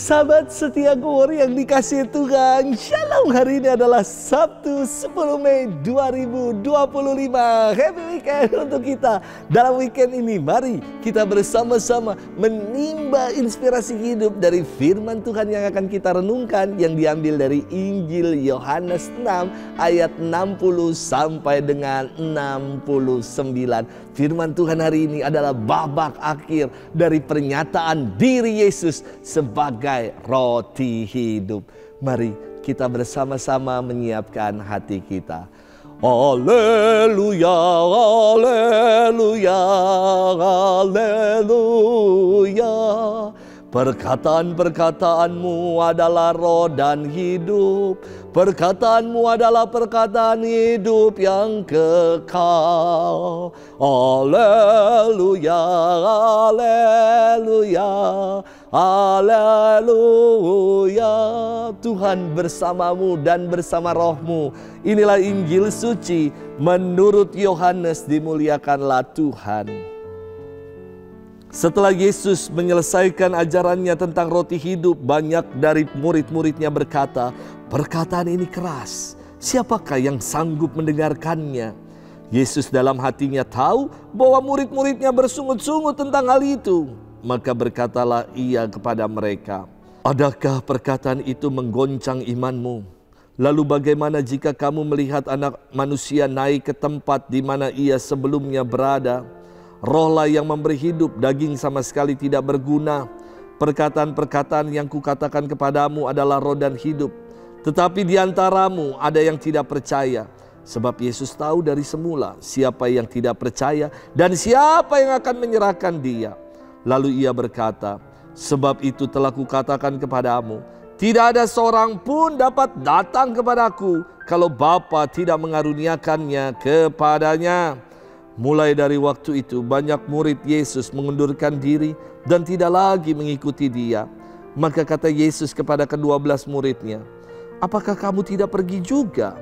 Sahabat Setiaku yang dikasihi Tuhan, Shalom. Hari ini adalah Sabtu 10 Mei 2025. Happy weekend untuk kita. Dalam weekend ini mari kita bersama-sama menimba inspirasi hidup dari firman Tuhan yang akan kita renungkan, yang diambil dari Injil Yohanes 6 ayat 60 sampai dengan 69. Firman Tuhan hari ini adalah babak akhir dari pernyataan diri Yesus sebagai roti hidup. Mari kita bersama-sama menyiapkan hati kita. Haleluya, haleluya, haleluya. Perkataan-perkataanmu adalah roh dan hidup. Perkataanmu adalah perkataan hidup yang kekal. Haleluya, haleluya, haleluya. Tuhan bersamamu dan bersama rohmu. Inilah Injil suci menurut Yohanes. Dimuliakanlah Tuhan. Setelah Yesus menyelesaikan ajarannya tentang roti hidup, banyak dari murid-muridnya berkata, perkataan ini keras, siapakah yang sanggup mendengarkannya? Yesus dalam hatinya tahu bahwa murid-muridnya bersungut-sungut tentang hal itu. Maka berkatalah ia kepada mereka, adakah perkataan itu menggoncang imanmu? Lalu bagaimana jika kamu melihat anak manusia naik ke tempat di mana ia sebelumnya berada? Rohlah yang memberi hidup, daging sama sekali tidak berguna. Perkataan-perkataan yang kukatakan kepadamu adalah roh dan hidup. Tetapi di antaramu ada yang tidak percaya. Sebab Yesus tahu dari semula siapa yang tidak percaya dan siapa yang akan menyerahkan dia. Lalu ia berkata, sebab itu telah kukatakan kepadamu, tidak ada seorang pun dapat datang kepadaku kalau Bapa tidak mengaruniakannya kepadanya. Mulai dari waktu itu banyak murid Yesus mengundurkan diri dan tidak lagi mengikuti dia. Maka kata Yesus kepada ke-12 muridnya, apakah kamu tidak pergi juga?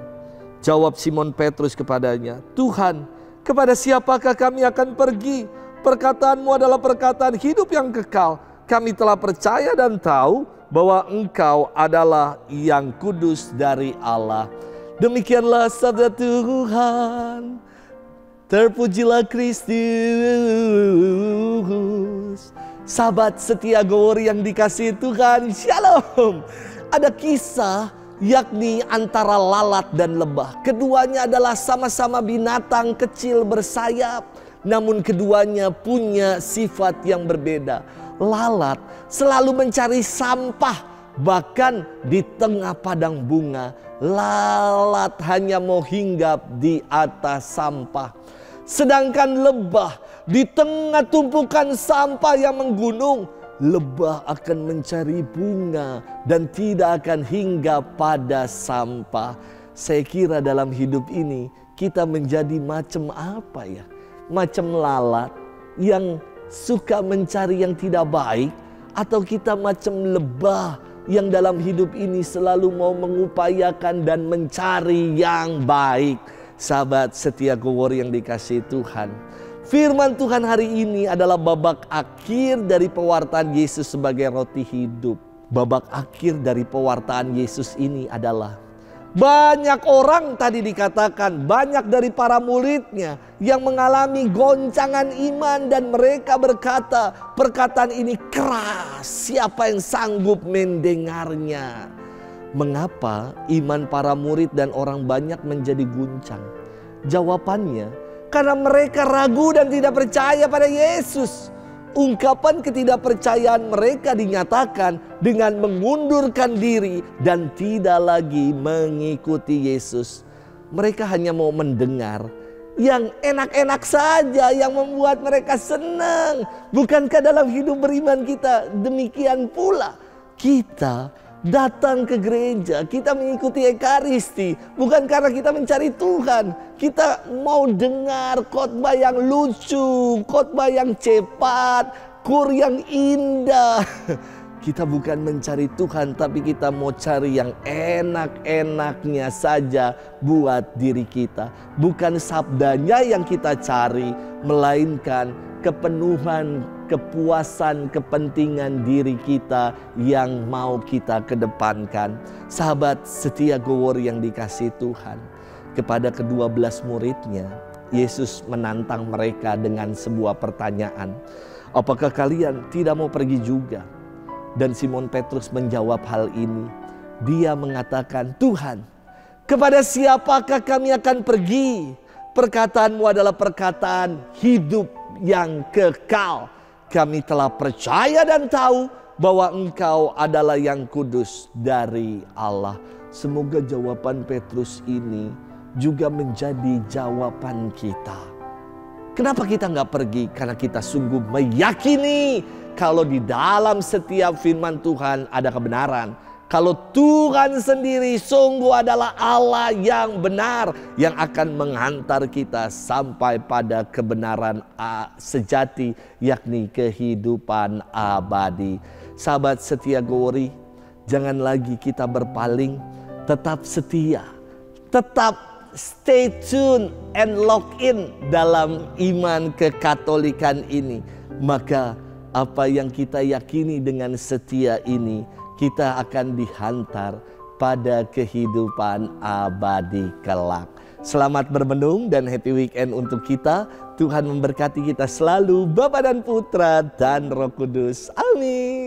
Jawab Simon Petrus kepadanya, Tuhan, kepada siapakah kami akan pergi? Perkataanmu adalah perkataan hidup yang kekal. Kami telah percaya dan tahu bahwa Engkau adalah yang kudus dari Allah. Demikianlah sabda Tuhan. Terpujilah Kristus. Sahabat setia Gowori yang dikasihi Tuhan, Shalom. Ada kisah yakni antara lalat dan lebah. Keduanya adalah sama-sama binatang kecil bersayap, namun keduanya punya sifat yang berbeda. Lalat selalu mencari sampah, bahkan di tengah padang bunga. Lalat hanya mau hinggap di atas sampah. Sedangkan lebah di tengah tumpukan sampah yang menggunung, lebah akan mencari bunga dan tidak akan hinggap pada sampah. Saya kira dalam hidup ini kita menjadi macam apa ya? Macam lalat yang suka mencari yang tidak baik, atau kita macam lebah yang dalam hidup ini selalu mau mengupayakan dan mencari yang baik. Sahabat setia Gowori yang dikasihi Tuhan, firman Tuhan hari ini adalah babak akhir dari pewartaan Yesus sebagai roti hidup. Babak akhir dari pewartaan Yesus ini adalah banyak orang, tadi dikatakan banyak dari para muridnya yang mengalami goncangan iman dan mereka berkata, perkataan ini keras, siapa yang sanggup mendengarnya? Mengapa iman para murid dan orang banyak menjadi guncang? Jawabannya, karena mereka ragu dan tidak percaya pada Yesus. Ungkapan ketidakpercayaan mereka dinyatakan dengan mengundurkan diri dan tidak lagi mengikuti Yesus. Mereka hanya mau mendengar yang enak-enak saja, yang membuat mereka senang. Bukankah dalam hidup beriman kita demikian pula? Kita datang ke gereja, kita mengikuti Ekaristi bukan karena kita mencari Tuhan. Kita mau dengar khotbah yang lucu, khotbah yang cepat, kur yang indah. Kita bukan mencari Tuhan, tapi kita mau cari yang enak-enaknya saja buat diri kita. Bukan sabdanya yang kita cari, melainkan kepenuhan kepuasan, kepentingan diri kita yang mau kita kedepankan. Sahabat setia Go Warrior yang dikasihi Tuhan, kepada ke-12 muridnya, Yesus menantang mereka dengan sebuah pertanyaan. Apakah kalian tidak mau pergi juga? Dan Simon Petrus menjawab hal ini. Dia mengatakan, Tuhan, kepada siapakah kami akan pergi? Perkataanmu adalah perkataan hidup yang kekal. Kami telah percaya dan tahu bahwa Engkau adalah yang kudus dari Allah. Semoga jawaban Petrus ini juga menjadi jawaban kita. Kenapa kita nggak pergi? Karena kita sungguh meyakini kalau di dalam setiap firman Tuhan ada kebenaran. Kalau Tuhan sendiri sungguh adalah Allah yang benar, yang akan menghantar kita sampai pada kebenaran sejati, yakni kehidupan abadi. Sahabat setia Go Warrior, jangan lagi kita berpaling, tetap setia, tetap stay tune and lock in dalam iman kekatolikan ini. Maka apa yang kita yakini dengan setia ini, kita akan dihantar pada kehidupan abadi kelak. Selamat bermenung dan happy weekend untuk kita. Tuhan memberkati kita selalu, Bapa dan Putra dan Roh Kudus. Amin.